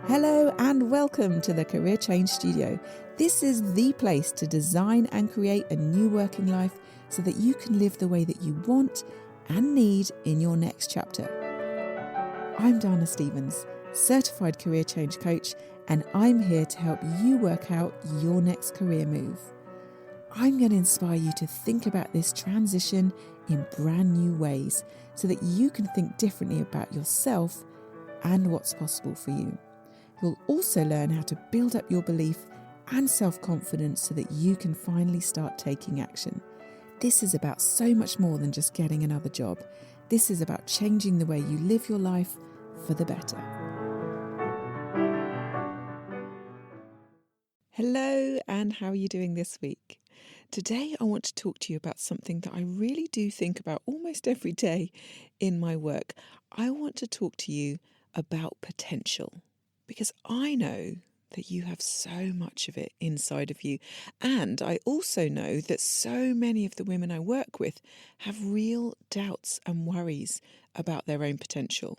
Hello and welcome to the Career Change Studio. This is the place to design and create a new working life so that you can live the way that you want and need in your next chapter. I'm Dana Stevens, certified career change coach, and I'm here to help you work out your next career move. I'm going to inspire you to think about this transition in brand new ways so that you can think differently about yourself and what's possible for you. You'll also learn how to build up your belief and self-confidence so that you can finally start taking action. This is about so much more than just getting another job. This is about changing the way you live your life for the better. Hello, and how are you doing this week? Today I want to talk to you about something that I really do think about almost every day in my work. I want to talk to you about potential. Because I know that you have so much of it inside of you. And I also know that so many of the women I work with have real doubts and worries about their own potential.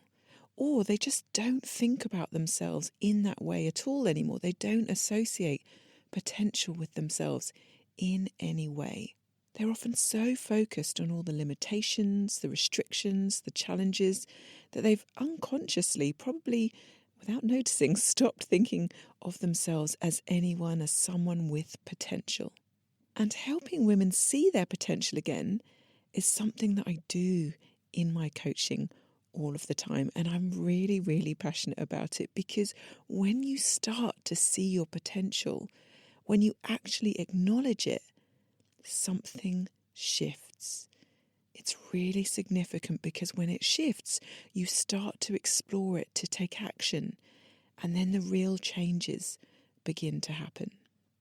Or they just don't think about themselves in that way at all anymore. They don't associate potential with themselves in any way. They're often so focused on all the limitations, the restrictions, the challenges, that they've unconsciously, probably without noticing, stopped thinking of themselves as someone with potential. And helping women see their potential again is something that I do in my coaching all of the time. And I'm really, really passionate about it because when you start to see your potential, when you actually acknowledge it, something shifts. It's really significant because when it shifts, you start to explore it, to take action, and then the real changes begin to happen.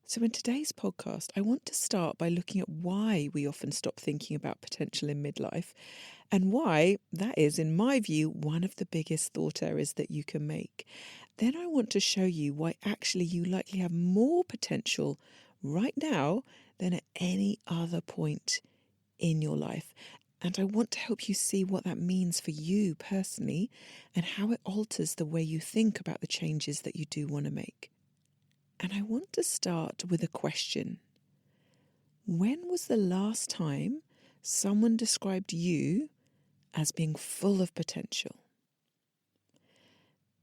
So in today's podcast, I want to start by looking at why we often stop thinking about potential in midlife and why that is, in my view, one of the biggest thought errors that you can make. Then I want to show you why actually you likely have more potential right now than at any other point in your life. And I want to help you see what that means for you personally and how it alters the way you think about the changes that you do want to make. And I want to start with a question. When was the last time someone described you as being full of potential?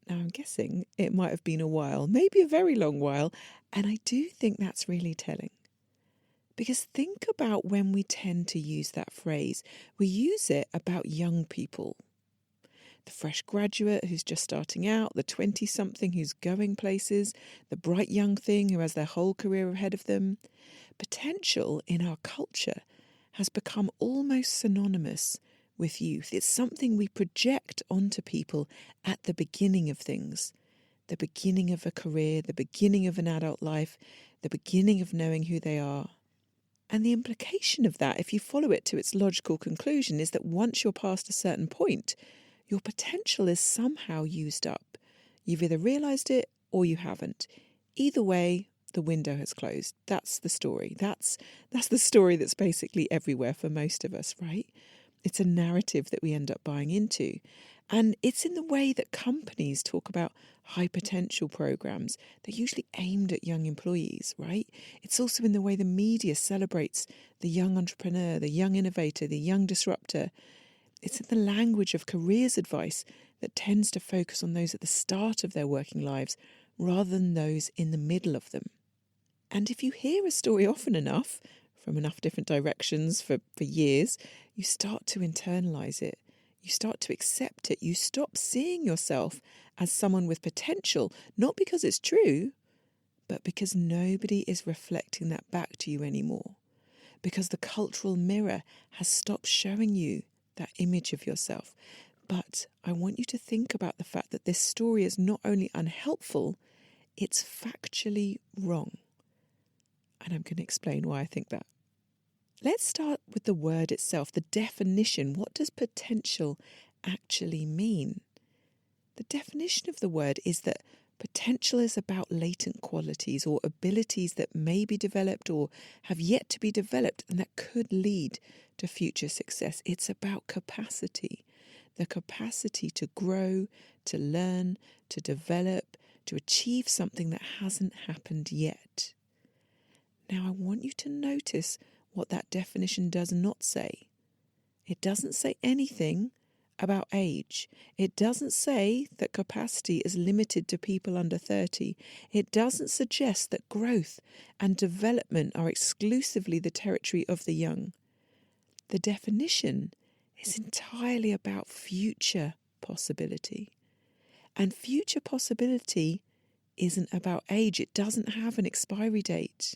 Now, I'm guessing it might have been a while, maybe a very long while, and I do think that's really telling. Because think about when we tend to use that phrase. We use it about young people. The fresh graduate who's just starting out, the 20-something who's going places, the bright young thing who has their whole career ahead of them. Potential in our culture has become almost synonymous with youth. It's something we project onto people at the beginning of things. The beginning of a career, the beginning of an adult life, the beginning of knowing who they are. And the implication of that, if you follow it to its logical conclusion, is that once you're past a certain point, your potential is somehow used up. You've either realised it or you haven't. Either way, the window has closed. That's the story. That's the story that's basically everywhere for most of us, right? It's a narrative that we end up buying into. And it's in the way that companies talk about high potential programs. They're usually aimed at young employees, right? It's also in the way the media celebrates the young entrepreneur, the young innovator, the young disruptor. It's in the language of careers advice that tends to focus on those at the start of their working lives rather than those in the middle of them. And if you hear a story often enough, from enough different directions for years, you start to internalize it. You start to accept it. You stop seeing yourself as someone with potential, not because it's true, but because nobody is reflecting that back to you anymore. Because the cultural mirror has stopped showing you that image of yourself. But I want you to think about the fact that this story is not only unhelpful, it's factually wrong. And I'm going to explain why I think that. Let's start with the word itself, the definition. What does potential actually mean? The definition of the word is that potential is about latent qualities or abilities that may be developed or have yet to be developed and that could lead to future success. It's about capacity, the capacity to grow, to learn, to develop, to achieve something that hasn't happened yet. Now, I want you to notice what that definition does not say. It doesn't say anything about age. It doesn't say that capacity is limited to people under 30. It doesn't suggest that growth and development are exclusively the territory of the young. The definition is entirely about future possibility. And future possibility isn't about age. It doesn't have an expiry date.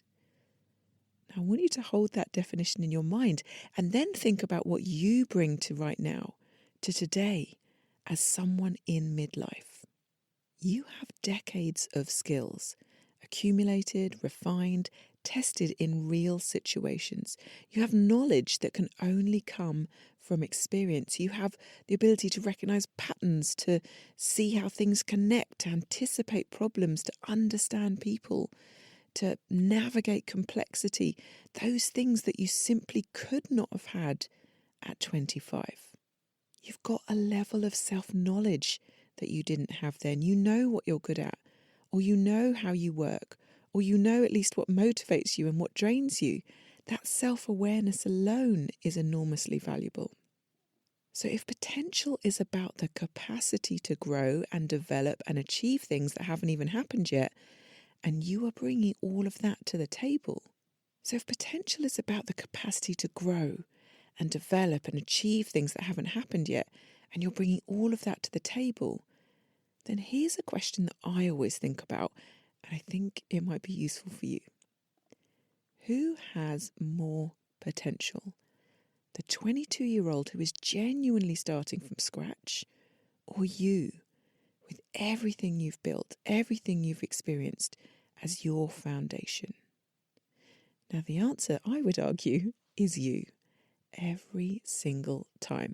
Now, I want you to hold that definition in your mind and then think about what you bring to right now, to today, as someone in midlife. You have decades of skills, accumulated, refined, tested in real situations. You have knowledge that can only come from experience. You have the ability to recognize patterns, to see how things connect, to anticipate problems, to understand people, to navigate complexity, those things that you simply could not have had at 25. You've got a level of self-knowledge that you didn't have then. You know what you're good at, or you know how you work, or you know at least what motivates you and what drains you. That self-awareness alone is enormously valuable. So if potential is about the capacity to grow and develop and achieve things that haven't even happened yet, and you are bringing all of that to the table. So if potential is about the capacity to grow and develop and achieve things that haven't happened yet, and you're bringing all of that to the table, then here's a question that I always think about, and I think it might be useful for you. Who has more potential? The 22-year-old who is genuinely starting from scratch, or you, with everything you've built, everything you've experienced as your foundation? Now, the answer, I would argue, is you, every single time.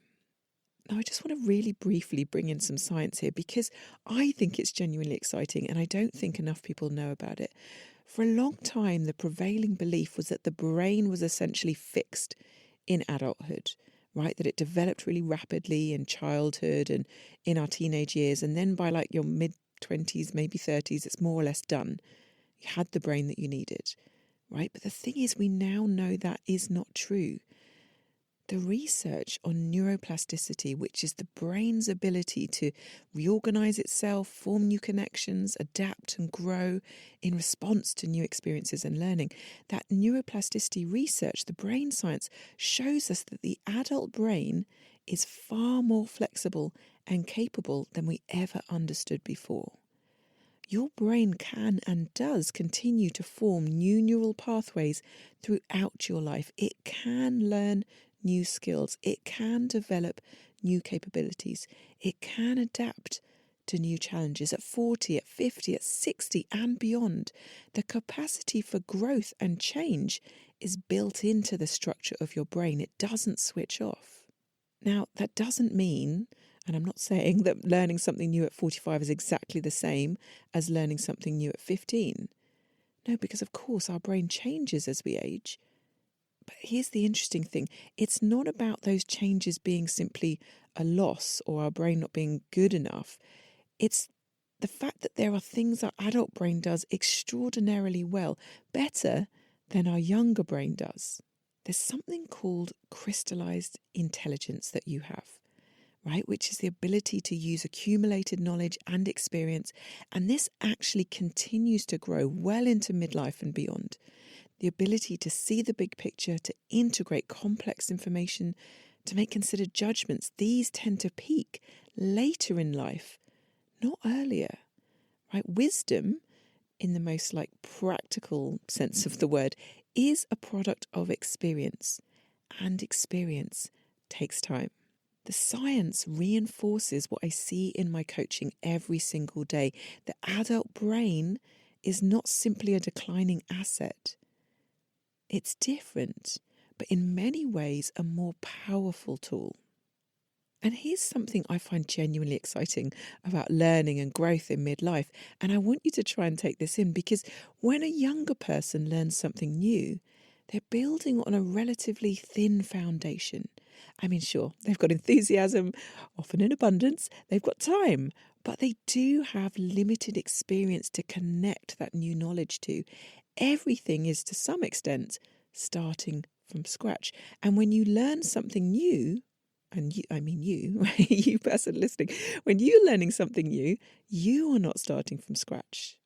Now, I just want to really briefly bring in some science here because I think it's genuinely exciting and I don't think enough people know about it. For a long time, the prevailing belief was that the brain was essentially fixed in adulthood, right? That it developed really rapidly in childhood and in our teenage years. And then by like your mid-20s, maybe 30s, it's more or less done. You had the brain that you needed, right? But the thing is, we now know that is not true. The research on neuroplasticity, which is the brain's ability to reorganize itself, form new connections, adapt and grow in response to new experiences and learning, that neuroplasticity research, the brain science, shows us that the adult brain is far more flexible and capable than we ever understood before. Your brain can and does continue to form new neural pathways throughout your life. It can learn new skills. It can develop new capabilities. It can adapt to new challenges at 40, at 50, at 60 and beyond. The capacity for growth and change is built into the structure of your brain. It doesn't switch off. Now, that doesn't mean, and I'm not saying that learning something new at 45 is exactly the same as learning something new at 15. No, because of course our brain changes as we age. But here's the interesting thing. It's not about those changes being simply a loss or our brain not being good enough. It's the fact that there are things our adult brain does extraordinarily well, better than our younger brain does. There's something called crystallized intelligence that you have, right? Which is the ability to use accumulated knowledge and experience. And this actually continues to grow well into midlife and beyond. The ability to see the big picture, to integrate complex information, to make considered judgments, these tend to peak later in life, not earlier, right? Wisdom, in the most practical sense of the word, is a product of experience, and experience takes time. The science reinforces what I see in my coaching every single day. The adult brain is not simply a declining asset. It's different, but in many ways a more powerful tool. And here's something I find genuinely exciting about learning and growth in midlife. And I want you to try and take this in, because when a younger person learns something new, they're building on a relatively thin foundation. I mean, sure, they've got enthusiasm, often in abundance, they've got time, but they do have limited experience to connect that new knowledge to. Everything is, to some extent, starting from scratch. And when you learn something new, and you, I mean you, right? You person listening, when you're learning something new, you are not starting from scratch.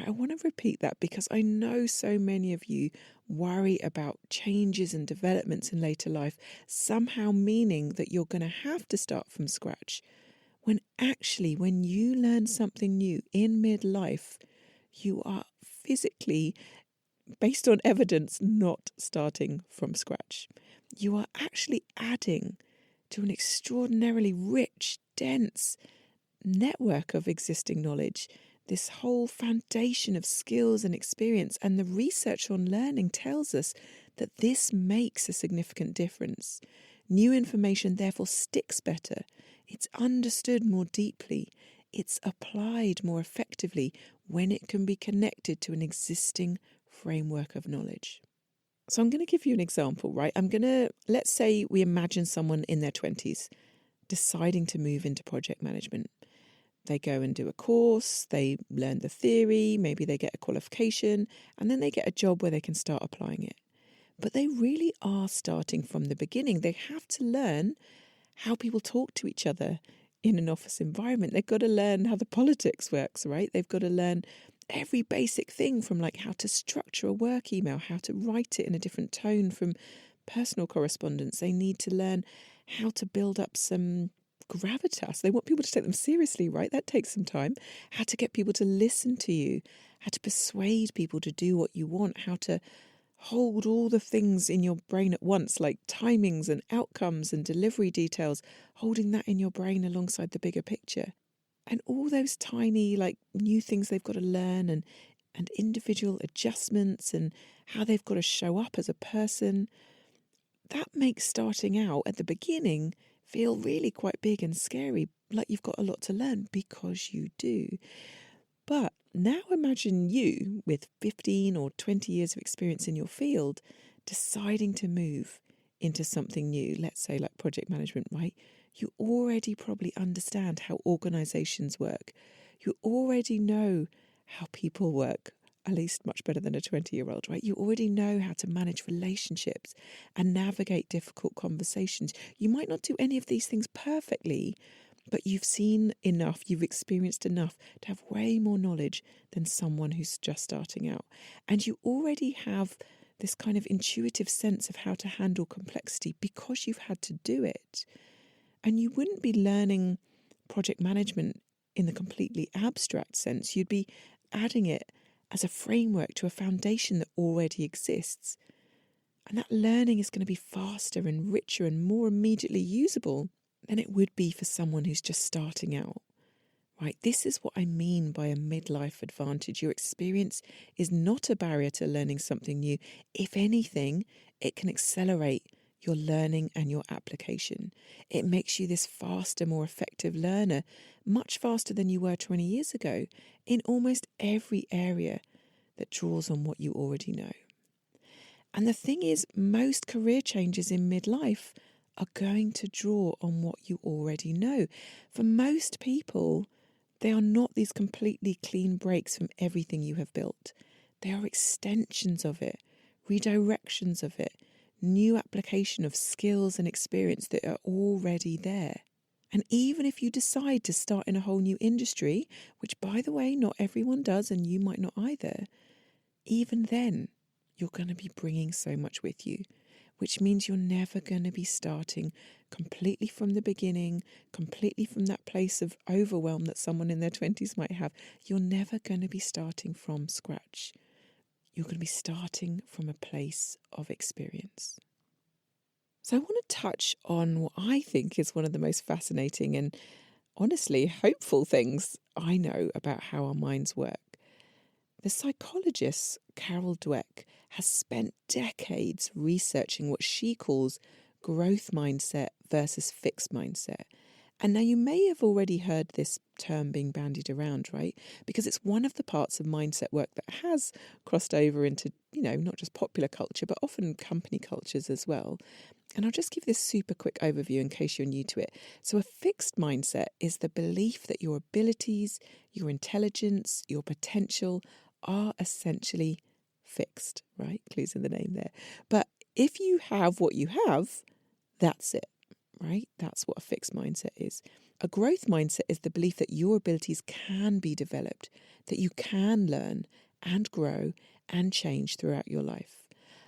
I want to repeat that because I know so many of you worry about changes and developments in later life, somehow meaning that you're going to have to start from scratch. When actually, when you learn something new in midlife, you are physically, based on evidence, not starting from scratch. You are actually adding to an extraordinarily rich, dense network of existing knowledge, this whole foundation of skills and experience. And the research on learning tells us that this makes a significant difference. New information therefore sticks better. It's understood more deeply. It's applied more effectively when it can be connected to an existing framework of knowledge. So I'm going to give you an example, right? Let's say we imagine someone in their 20s deciding to move into project management. They go and do a course, they learn the theory, maybe they get a qualification, and then they get a job where they can start applying it. But they really are starting from the beginning. They have to learn how people talk to each other in an office environment. They've got to learn how the politics works, right? They've got to learn every basic thing from like how to structure a work email, how to write it in a different tone from personal correspondence. They need to learn how to build up some gravitas. They want people to take them seriously, right? That takes some time. How to get people to listen to you, how to persuade people to do what you want, how to hold all the things in your brain at once, like timings and outcomes and delivery details, holding that in your brain alongside the bigger picture. And all those tiny, like, new things they've got to learn and individual adjustments and how they've got to show up as a person. That makes starting out at the beginning feel really quite big and scary, like you've got a lot to learn, because you do. But now imagine you, with 15 or 20 years of experience in your field, deciding to move into something new, let's say like project management, right? You already probably understand how organizations work. You already know how people work, at least much better than a 20-year-old, right? You already know how to manage relationships and navigate difficult conversations. You might not do any of these things perfectly, but you've seen enough, you've experienced enough to have way more knowledge than someone who's just starting out. And you already have this kind of intuitive sense of how to handle complexity because you've had to do it. And you wouldn't be learning project management in the completely abstract sense. You'd be adding it as a framework to a foundation that already exists. And that learning is going to be faster and richer and more immediately usable than it would be for someone who's just starting out. Right? This is what I mean by a midlife advantage. Your experience is not a barrier to learning something new. If anything, it can accelerate your learning and your application. It makes you this faster, more effective learner, much faster than you were 20 years ago, in almost every area that draws on what you already know. And the thing is, most career changes in midlife are going to draw on what you already know. For most people, they are not these completely clean breaks from everything you have built. They are extensions of it, redirections of it, new application of skills and experience that are already there. And even if you decide to start in a whole new industry, which, by the way, not everyone does, and you might not either, even then, you're going to be bringing so much with you, which means you're never going to be starting completely from the beginning, completely from that place of overwhelm that someone in their 20s might have. You're never going to be starting from scratch. You're going to be starting from a place of experience. So I want to touch on what I think is one of the most fascinating and honestly hopeful things I know about how our minds work. The psychologist Carol Dweck has spent decades researching what she calls growth mindset versus fixed mindset. And now you may have already heard this term being bandied around, right? Because it's one of the parts of mindset work that has crossed over into, not just popular culture, but often company cultures as well. And I'll just give this super quick overview in case you're new to it. So a fixed mindset is the belief that your abilities, your intelligence, your potential are essentially fixed, right? Clues in the name there. But if you have what you have, that's it, right? That's what a fixed mindset is. A growth mindset is the belief that your abilities can be developed, that you can learn and grow and change throughout your life.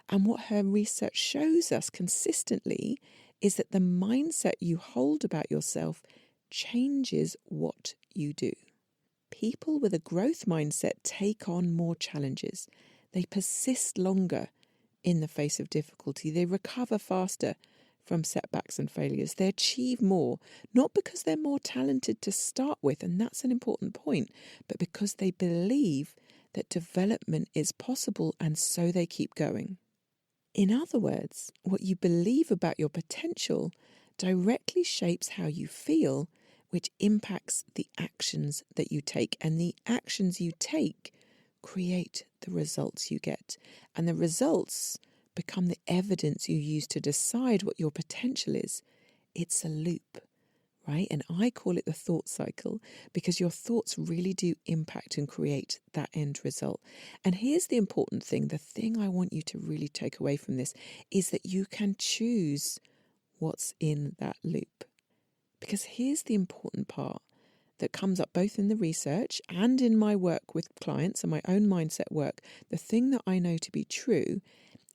And what her research shows us consistently is that the mindset you hold about yourself changes what you do. People with a growth mindset take on more challenges. They persist longer in the face of difficulty. They recover faster from setbacks and failures. They achieve more, not because they're more talented to start with, and that's an important point, but because they believe that development is possible, and so they keep going. In other words, what you believe about your potential directly shapes how you feel, which impacts the actions that you take. And the actions you take create the results you get. And the results become the evidence you use to decide what your potential is. It's a loop, right? And I call it the thought cycle because your thoughts really do impact and create that end result. And here's the important thing. The thing I want you to really take away from this is that you can choose what's in that loop. Because here's the important part that comes up both in the research and in my work with clients and my own mindset work. The thing that I know to be true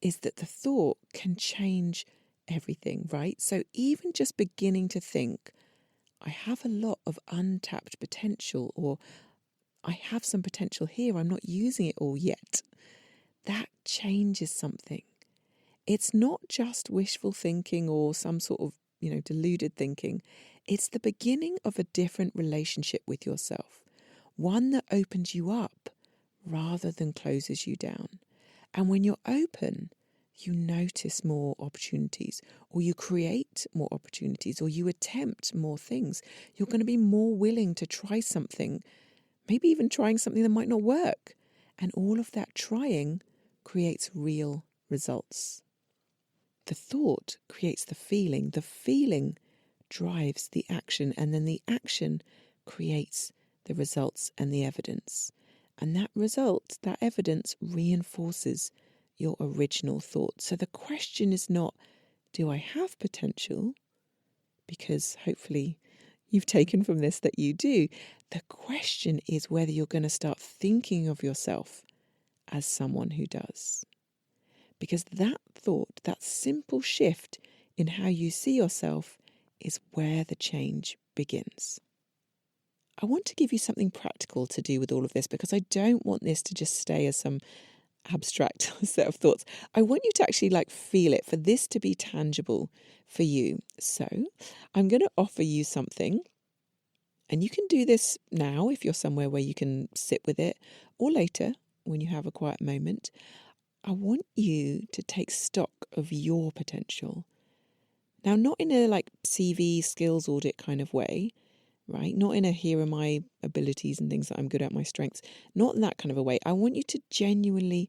is that the thought can change everything, right? So even just beginning to think, I have a lot of untapped potential, or I have some potential here, I'm not using it all yet. That changes something. It's not just wishful thinking or some sort of, deluded thinking. It's the beginning of a different relationship with yourself, one that opens you up rather than closes you down. And when you're open, you notice more opportunities, or you create more opportunities, or you attempt more things. You're going to be more willing to try something, maybe even trying something that might not work. And all of that trying creates real results. The thought creates the feeling drives the action, and then the action creates the results and the evidence. And that result, that evidence, reinforces your original thought. So the question is not, do I have potential? Because hopefully you've taken from this that you do. The question is whether you're going to start thinking of yourself as someone who does. Because that thought, that simple shift in how you see yourself, is where the change begins. I want to give you something practical to do with all of this, because I don't want this to just stay as some abstract set of thoughts. I want you to actually feel it, for this to be tangible for you. So I'm going to offer you something, and you can do this now if you're somewhere where you can sit with it, or later when you have a quiet moment. I want you to take stock of your potential. Now, not in a CV skills audit kind of way, right? Not in a here are my abilities and things that I'm good at, my strengths. Not in that kind of a way. I want you to genuinely,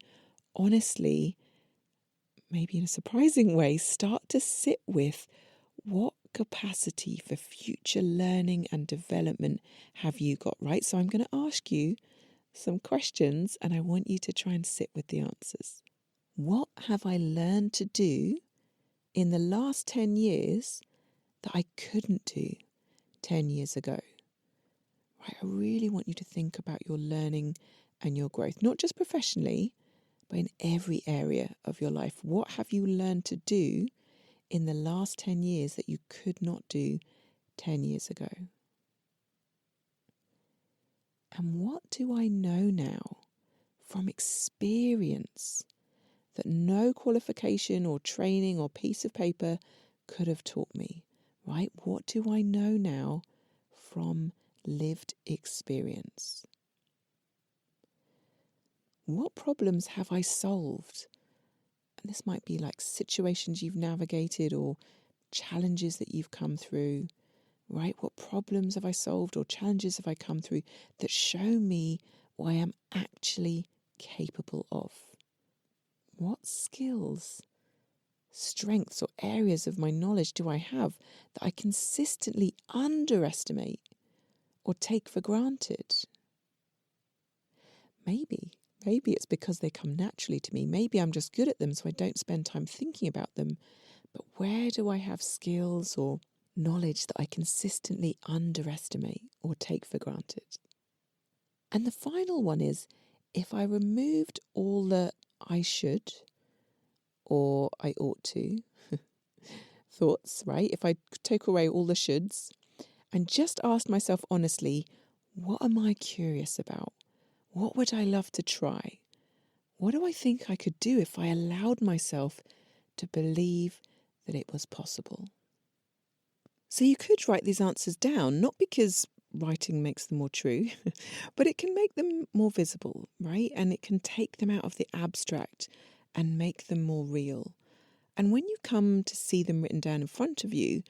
honestly, maybe in a surprising way, start to sit with what capacity for future learning and development have you got, right? So I'm going to ask you some questions, and I want you to try and sit with the answers. What have I learned to do in the last 10 years that I couldn't do 10 years ago? Right, I really want you to think about your learning and your growth, not just professionally, but in every area of your life. What have you learned to do in the last 10 years that you could not do 10 years ago? And what do I know now from experience that no qualification or training or piece of paper could have taught me, right? What do I know now from lived experience? What problems have I solved? And this might be situations you've navigated or challenges that you've come through, right? What problems have I solved or challenges have I come through that show me what I am actually capable of? What skills, strengths, or areas of my knowledge do I have that I consistently underestimate or take for granted? Maybe it's because they come naturally to me. Maybe I'm just good at them, so I don't spend time thinking about them. But where do I have skills or knowledge that I consistently underestimate or take for granted? And the final one is, if I removed all the I should or I ought to thoughts, right? If I took away all the shoulds and just asked myself honestly, what am I curious about? What would I love to try? What do I think I could do if I allowed myself to believe that it was possible? So you could write these answers down, not because writing makes them more true, but it can make them more visible, right? And it can take them out of the abstract and make them more real. And when you come to see them written down in front of you,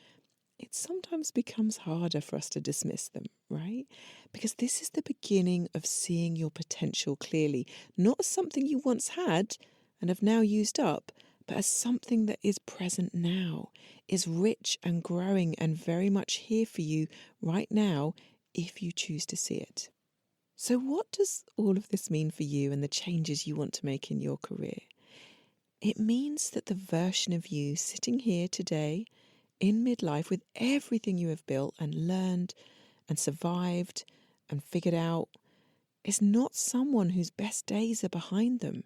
it sometimes becomes harder for us to dismiss them, right? Because this is the beginning of seeing your potential clearly, not as something you once had and have now used up, but as something that is present now, is rich and growing and very much here for you right now if you choose to see it. So what does all of this mean for you and the changes you want to make in your career? It means that the version of you sitting here today in midlife with everything you have built and learned and survived and figured out is not someone whose best days are behind them.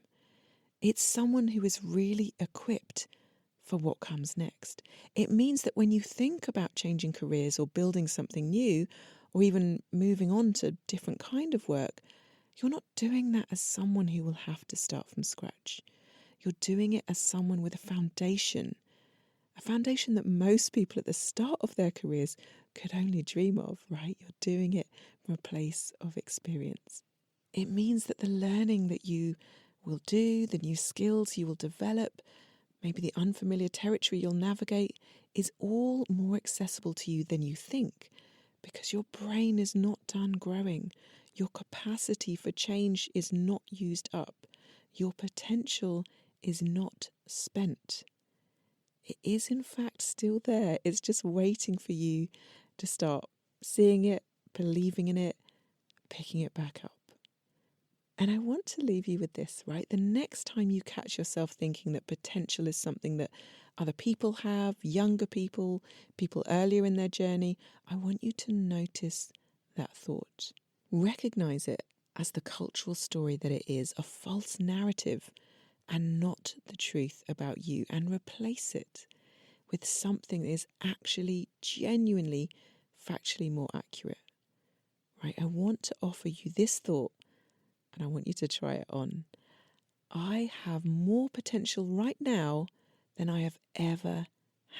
It's someone who is really equipped for what comes next. It means that when you think about changing careers or building something new or even moving on to a different kind of work, you're not doing that as someone who will have to start from scratch. You're doing it as someone with a foundation that most people at the start of their careers could only dream of, right? You're doing it from a place of experience. It means that the learning that you will do, the new skills you will develop, maybe the unfamiliar territory you'll navigate, is all more accessible to you than you think, because your brain is not done growing. Your capacity for change is not used up. Your potential is not spent. It is in fact still there. It's just waiting for you to start seeing it, believing in it, picking it back up. And I want to leave you with this, right? The next time you catch yourself thinking that potential is something that other people have, younger people, people earlier in their journey, I want you to notice that thought. Recognize it as the cultural story that it is, a false narrative and not the truth about you, and replace it with something that is actually, genuinely, factually more accurate. Right? I want to offer you this thought, and I want you to try it on. I have more potential right now than I have ever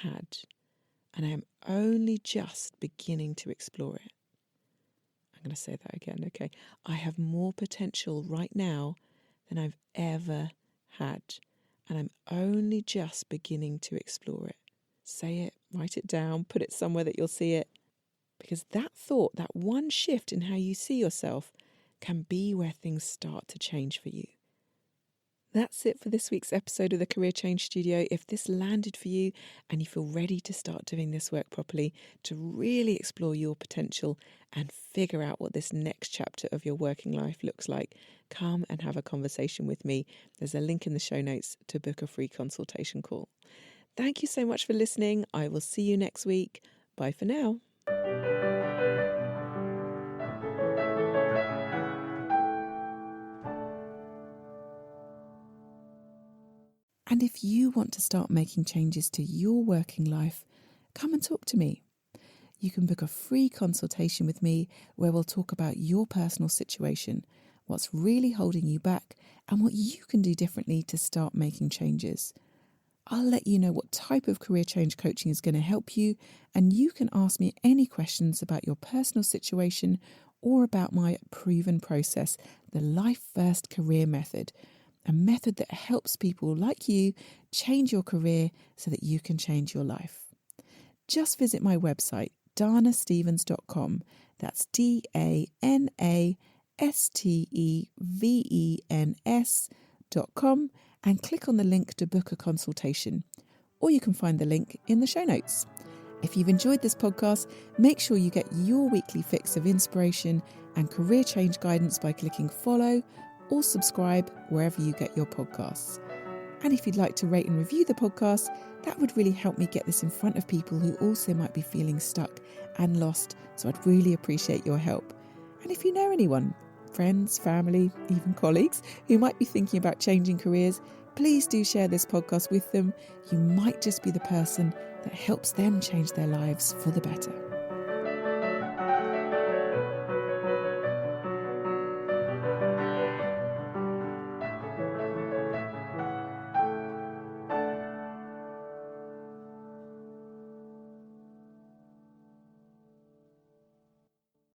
had, and I am only just beginning to explore it. I'm going to say that again, okay? I have more potential right now than I've ever had, and I'm only just beginning to explore it. Say it, write it down, put it somewhere that you'll see it, because that thought, that one shift in how you see yourself, can be where things start to change for you. That's it for this week's episode of the Career Change Studio. If this landed for you and you feel ready to start doing this work properly, to really explore your potential and figure out what this next chapter of your working life looks like, come and have a conversation with me. There's a link in the show notes to book a free consultation call. Thank you so much for listening. I will see you next week. Bye for now. And if you want to start making changes to your working life, come and talk to me. You can book a free consultation with me where we'll talk about your personal situation, what's really holding you back, and what you can do differently to start making changes. I'll let you know what type of career change coaching is going to help you, and you can ask me any questions about your personal situation or about my proven process, the Life First Career Method, a method that helps people like you change your career so that you can change your life. Just visit my website, danastevens.com. That's DANASTEVENS.com, and click on the link to book a consultation. Or you can find the link in the show notes. If you've enjoyed this podcast, make sure you get your weekly fix of inspiration and career change guidance by clicking follow or subscribe wherever you get your podcasts. And if you'd like to rate and review the podcast, that would really help me get this in front of people who also might be feeling stuck and lost. So I'd really appreciate your help. And if you know anyone, friends, family, even colleagues, who might be thinking about changing careers, please do share this podcast with them. You might just be the person that helps them change their lives for the better.